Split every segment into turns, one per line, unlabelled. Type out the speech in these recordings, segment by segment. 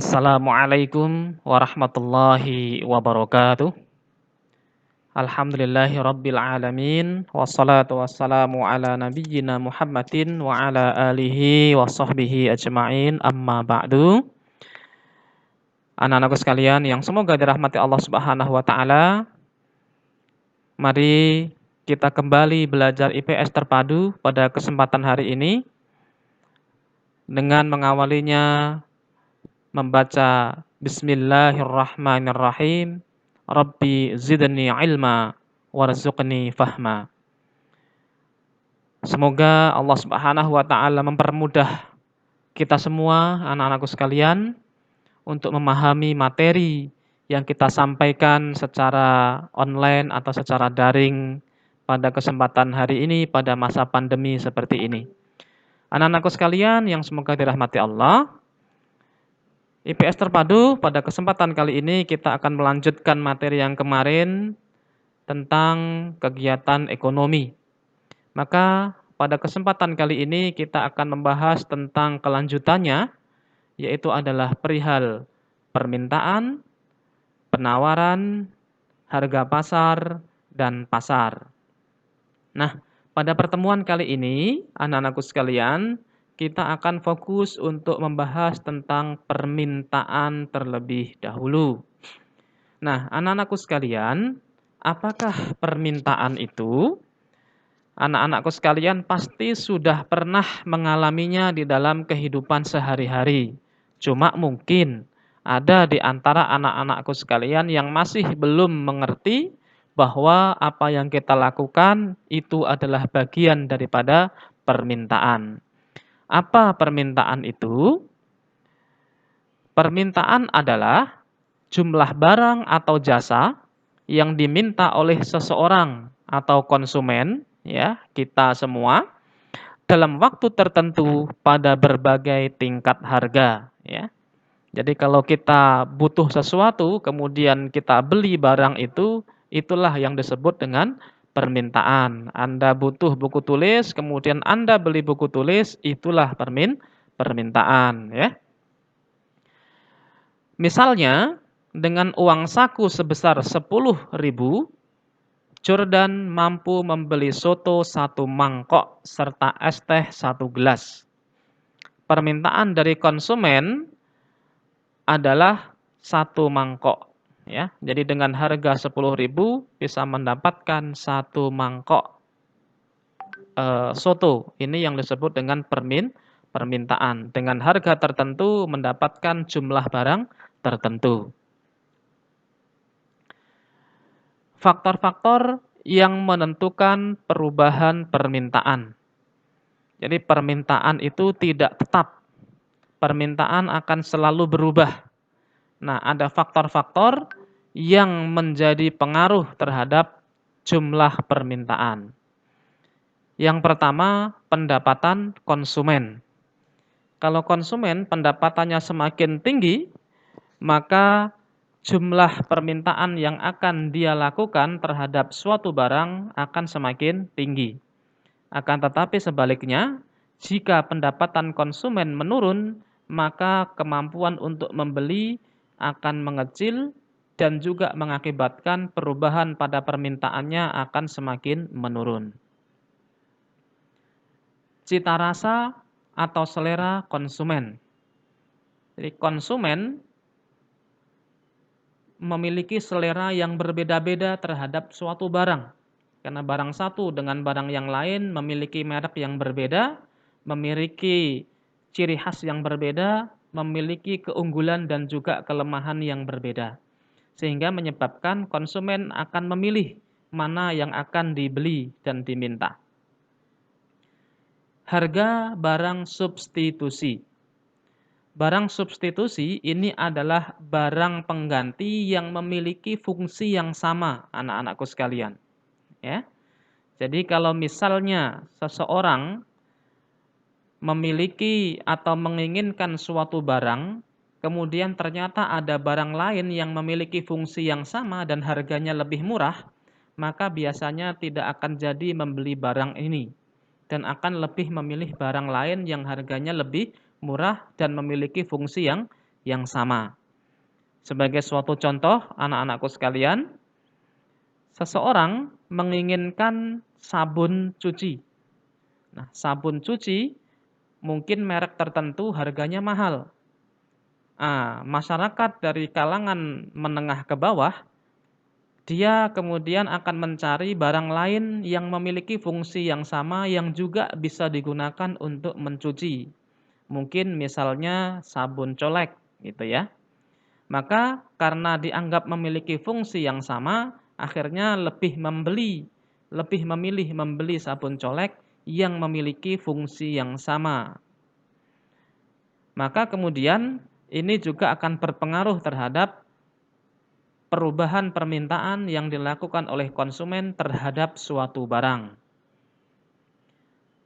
Assalamualaikum warahmatullahi wabarakatuh. Alhamdulillahi rabbil alamin. Wassalatu wassalamu ala nabiyyina Muhammadin wa ala alihi wa sahbihi ajma'in. Amma ba'du. Anak-anakku sekalian yang semoga dirahmati Allah Subhanahu wa taala, mari kita kembali belajar IPS terpadu pada kesempatan hari ini dengan mengawalinya membaca Bismillahirrahmanirrahim. Rabbi zidni ilma warzuqni fahma. Semoga Allah Subhanahu wa taala mempermudah kita semua, anak-anakku sekalian, untuk memahami materi yang kita sampaikan secara online atau secara daring pada kesempatan hari ini pada masa pandemi seperti ini. Anak-anakku sekalian yang semoga dirahmati Allah, IPS terpadu pada kesempatan kali ini kita akan melanjutkan materi yang kemarin tentang kegiatan ekonomi. Maka pada kesempatan kali ini kita akan membahas tentang kelanjutannya, yaitu adalah perihal permintaan, penawaran, harga pasar, dan pasar. Nah, pada pertemuan kali ini, anak-anakku sekalian, kita akan fokus untuk membahas tentang permintaan terlebih dahulu. Nah, anak-anakku sekalian, apakah permintaan itu? Anak-anakku sekalian pasti sudah pernah mengalaminya di dalam kehidupan sehari-hari. Cuma mungkin ada di antara anak-anakku sekalian yang masih belum mengerti bahwa apa yang kita lakukan itu adalah bagian daripada permintaan. Apa permintaan itu? Permintaan adalah jumlah barang atau jasa yang diminta oleh seseorang atau konsumen, ya, kita semua, dalam waktu tertentu pada berbagai tingkat harga, ya. Jadi kalau kita butuh sesuatu, kemudian kita beli barang itu, itulah yang disebut dengan permintaan. Anda butuh buku tulis, kemudian Anda beli buku tulis, itulah permintaan, ya. Misalnya, dengan uang saku sebesar 10.000, Jordan mampu membeli soto 1 mangkok serta es teh 1 gelas. Permintaan dari konsumen adalah 1 mangkok, ya. Jadi dengan harga 10.000 bisa mendapatkan 1 mangkok soto. Ini yang disebut dengan permintaan. Dengan harga tertentu mendapatkan jumlah barang tertentu. Faktor-faktor yang menentukan perubahan permintaan. Jadi permintaan itu tidak tetap. Permintaan akan selalu berubah. Nah, ada faktor-faktor yang menjadi pengaruh terhadap jumlah permintaan. Yang pertama, pendapatan konsumen. Kalau konsumen pendapatannya semakin tinggi, maka jumlah permintaan yang akan dia lakukan terhadap suatu barang akan semakin tinggi. Akan tetapi sebaliknya, jika pendapatan konsumen menurun, maka kemampuan untuk membeli akan mengecil dan juga mengakibatkan perubahan pada permintaannya akan semakin menurun. Cita rasa atau selera konsumen. Jadi konsumen memiliki selera yang berbeda-beda terhadap suatu barang. Karena barang satu dengan barang yang lain memiliki merek yang berbeda, memiliki ciri khas yang berbeda, memiliki keunggulan dan juga kelemahan yang berbeda. Sehingga menyebabkan konsumen akan memilih mana yang akan dibeli dan diminta. Harga barang substitusi. Barang substitusi ini adalah barang pengganti yang memiliki fungsi yang sama, anak-anakku sekalian. Ya. Jadi kalau misalnya seseorang memiliki atau menginginkan suatu barang, kemudian ternyata ada barang lain yang memiliki fungsi yang sama dan harganya lebih murah, maka biasanya tidak akan jadi membeli barang ini dan akan lebih memilih barang lain yang harganya lebih murah dan memiliki fungsi yang sama. Sebagai suatu contoh, anak-anakku sekalian, seseorang menginginkan sabun cuci. Nah, sabun cuci mungkin merek tertentu harganya mahal. Masyarakat dari kalangan menengah ke bawah, dia kemudian akan mencari barang lain yang memiliki fungsi yang sama yang juga bisa digunakan untuk mencuci. Mungkin misalnya sabun colek gitu ya. Maka karena dianggap memiliki fungsi yang sama, akhirnya lebih memilih membeli sabun colek yang memiliki fungsi yang sama. Maka kemudian ini juga akan berpengaruh terhadap perubahan permintaan yang dilakukan oleh konsumen terhadap suatu barang.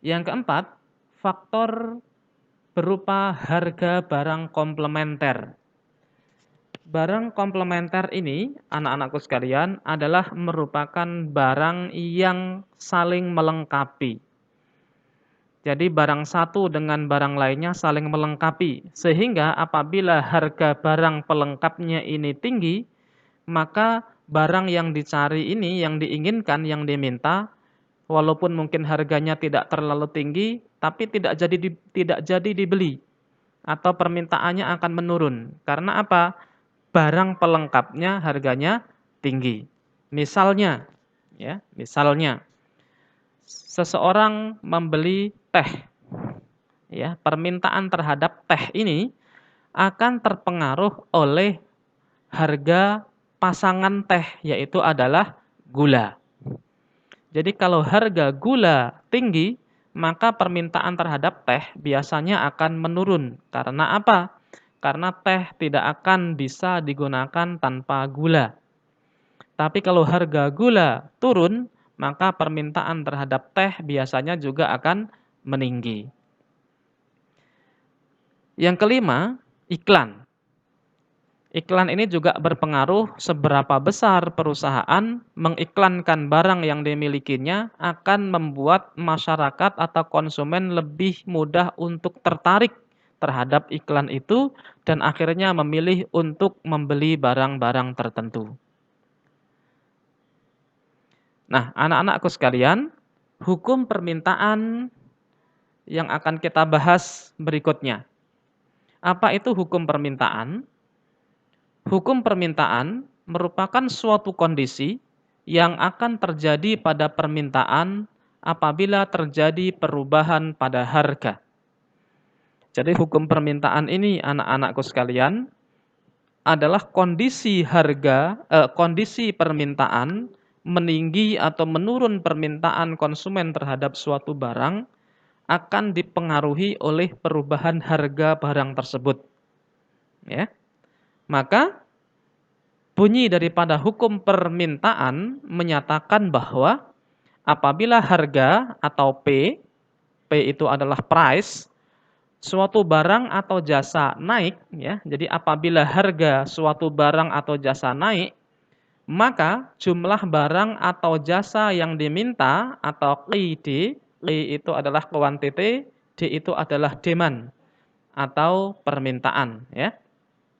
Yang keempat, faktor berupa harga barang komplementer. Barang komplementer ini, anak-anakku sekalian, adalah merupakan barang yang saling melengkapi. Jadi barang satu dengan barang lainnya saling melengkapi. Sehingga apabila harga barang pelengkapnya ini tinggi, maka barang yang dicari ini, yang diinginkan, yang diminta, walaupun mungkin harganya tidak terlalu tinggi, tapi tidak jadi dibeli atau permintaannya akan menurun. Karena apa? Barang pelengkapnya harganya tinggi. Misalnya seseorang membeli teh, ya, permintaan terhadap teh ini akan terpengaruh oleh harga pasangan teh, yaitu adalah gula. Jadi kalau harga gula tinggi, maka permintaan terhadap teh biasanya akan menurun. Karena apa? Karena teh tidak akan bisa digunakan tanpa gula. Tapi kalau harga gula turun, maka permintaan terhadap teh biasanya juga akan meninggi. Yang kelima, iklan. Iklan ini juga berpengaruh seberapa besar perusahaan mengiklankan barang yang dimilikinya akan membuat masyarakat atau konsumen lebih mudah untuk tertarik terhadap iklan itu dan akhirnya memilih untuk membeli barang-barang tertentu. Nah, anak-anakku sekalian, hukum permintaan yang akan kita bahas berikutnya. Apa itu hukum permintaan? Hukum permintaan merupakan suatu kondisi yang akan terjadi pada permintaan apabila terjadi perubahan pada harga. Jadi hukum permintaan ini anak-anakku sekalian adalah kondisi permintaan meninggi atau menurun permintaan konsumen terhadap suatu barang akan dipengaruhi oleh perubahan harga barang tersebut. Ya. Maka bunyi daripada hukum permintaan menyatakan bahwa apabila harga atau P itu adalah price, suatu barang atau jasa naik, ya. Jadi apabila harga suatu barang atau jasa naik, maka jumlah barang atau jasa yang diminta atau QD, Q itu adalah quantity, D itu adalah demand atau permintaan, ya.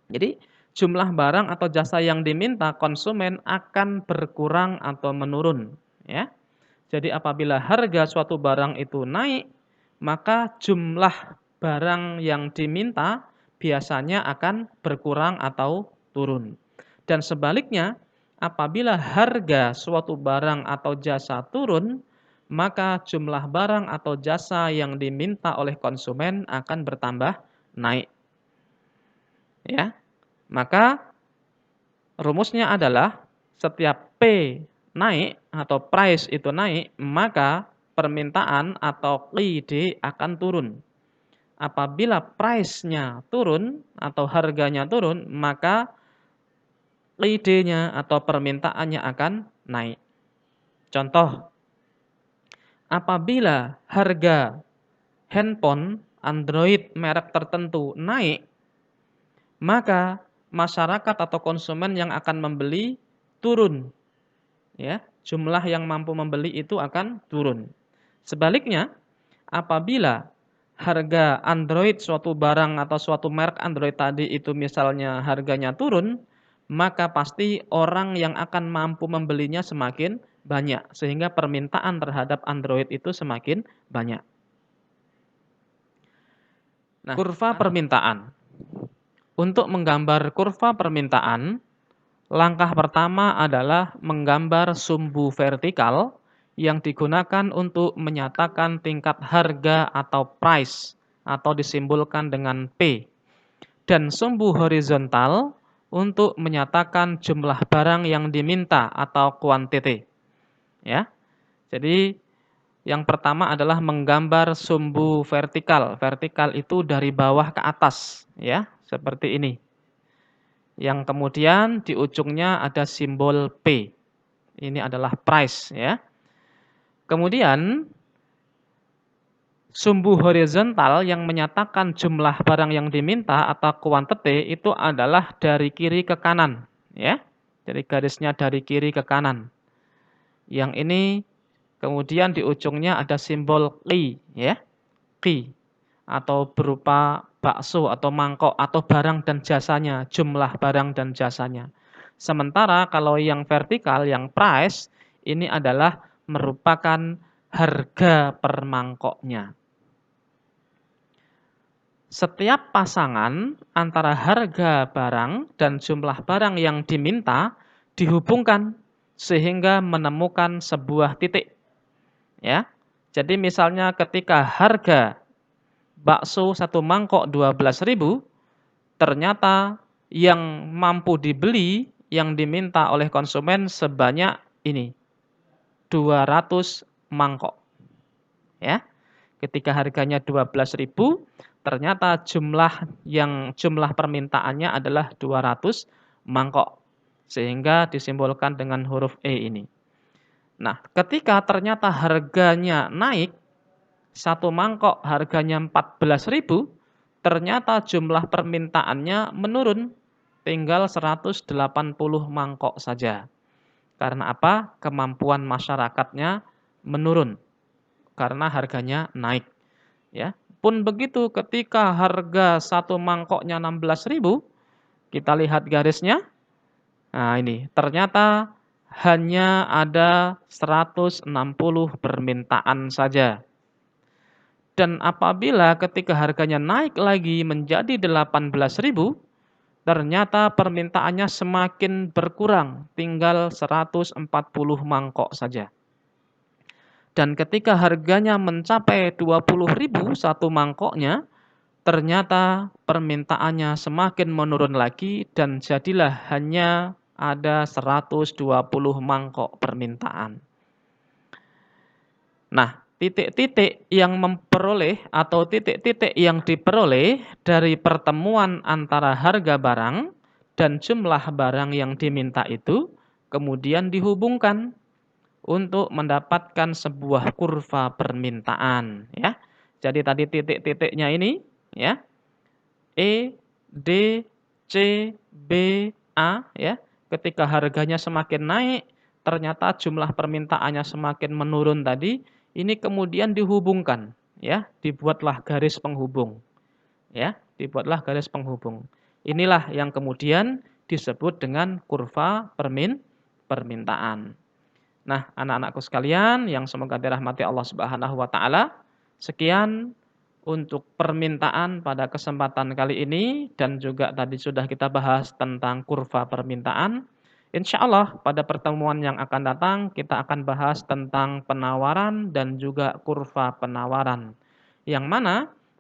Jadi jumlah barang atau jasa yang diminta konsumen akan berkurang atau menurun, ya. Jadi apabila harga suatu barang itu naik, maka jumlah barang yang diminta biasanya akan berkurang atau turun. Dan sebaliknya, apabila harga suatu barang atau jasa turun, maka jumlah barang atau jasa yang diminta oleh konsumen akan bertambah naik. Ya. Maka rumusnya adalah setiap P naik atau price itu naik, maka permintaan atau QD akan turun. Apabila price-nya turun atau harganya turun, maka QD-nya atau permintaannya akan naik. Contoh, apabila harga handphone Android merek tertentu naik, maka masyarakat atau konsumen yang akan membeli turun. Ya, jumlah yang mampu membeli itu akan turun. Sebaliknya, apabila harga Android, suatu barang atau suatu merek Android tadi itu misalnya harganya turun, maka pasti orang yang akan mampu membelinya semakin banyak, sehingga permintaan terhadap Android itu semakin banyak. Nah, kurva permintaan. Untuk menggambar kurva permintaan, langkah pertama adalah menggambar sumbu vertikal yang digunakan untuk menyatakan tingkat harga atau price atau disimbolkan dengan P. Dan sumbu horizontal untuk menyatakan jumlah barang yang diminta atau quantity. Ya. Jadi yang pertama adalah menggambar sumbu vertikal. Vertikal itu dari bawah ke atas, ya, seperti ini. Yang kemudian di ujungnya ada simbol P. Ini adalah price, ya. Kemudian sumbu horizontal yang menyatakan jumlah barang yang diminta atau quantity itu adalah dari kiri ke kanan, ya. Jadi garisnya dari kiri ke kanan. Yang ini kemudian di ujungnya ada simbol Q, ya. Q atau berupa bakso atau mangkok atau barang dan jasanya, jumlah barang dan jasanya. Sementara kalau yang vertikal, yang price, ini adalah merupakan harga per mangkoknya. Setiap pasangan antara harga barang dan jumlah barang yang diminta dihubungkan sehingga menemukan sebuah titik. Ya. Jadi misalnya ketika harga bakso satu mangkok 12.000, ternyata yang mampu dibeli, yang diminta oleh konsumen sebanyak ini, 200 mangkok. Ya. Ketika harganya 12.000, ternyata jumlah permintaannya adalah 200 mangkok. Sehingga disimbolkan dengan huruf E ini. Nah, ketika ternyata harganya naik, satu mangkok harganya 14.000, ternyata jumlah permintaannya menurun, tinggal 180 mangkok saja. Karena apa? Kemampuan masyarakatnya menurun karena harganya naik. Ya, pun begitu ketika harga satu mangkoknya 16.000, kita lihat garisnya. Nah, ini ternyata hanya ada 160 permintaan saja. Dan apabila ketika harganya naik lagi menjadi 18.000, ternyata permintaannya semakin berkurang, tinggal 140 mangkok saja. Dan ketika harganya mencapai 20.000 satu mangkoknya, ternyata permintaannya semakin menurun lagi dan jadilah hanya ada 120 mangkok permintaan. Nah, titik-titik yang memperoleh atau titik-titik yang diperoleh dari pertemuan antara harga barang dan jumlah barang yang diminta itu kemudian dihubungkan untuk mendapatkan sebuah kurva permintaan, ya. Jadi tadi titik-titiknya ini, ya. E, D, C, B, A, ya. Ketika harganya semakin naik, ternyata jumlah permintaannya semakin menurun tadi, ini kemudian dihubungkan, ya. Dibuatlah garis penghubung, ya. Dibuatlah garis penghubung. Inilah yang kemudian disebut dengan kurva permintaan. Nah, anak-anakku sekalian yang semoga dirahmati Allah Subhanahu wa taala, sekian untuk permintaan pada kesempatan kali ini dan juga tadi sudah kita bahas tentang kurva permintaan. Insyaallah pada pertemuan yang akan datang kita akan bahas tentang penawaran dan juga kurva penawaran. Yang mana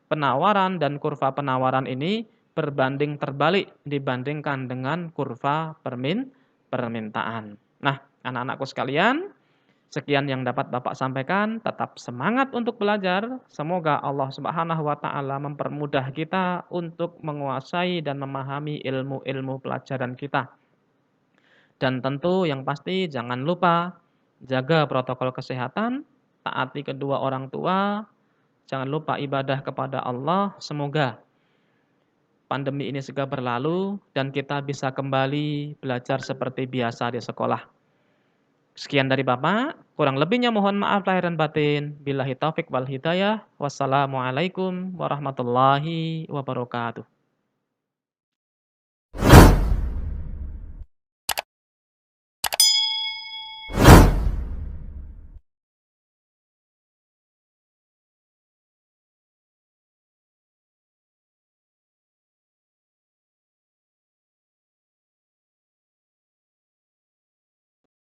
penawaran dan kurva penawaran ini berbanding terbalik dibandingkan dengan kurva permintaan. Nah, anak-anakku sekalian, sekian yang dapat Bapak sampaikan. Tetap semangat untuk belajar. Semoga Allah Subhanahu wa taala mempermudah kita untuk menguasai dan memahami ilmu-ilmu pelajaran kita. Dan tentu yang pasti jangan lupa jaga protokol kesehatan, taati kedua orang tua, jangan lupa ibadah kepada Allah. Semoga pandemi ini segera berlalu dan kita bisa kembali belajar seperti biasa di sekolah. Sekian dari Bapak, kurang lebihnya mohon maaf lahir dan batin. Billahi taufik wal hidayah. Wassalamualaikum warahmatullahi wabarakatuh.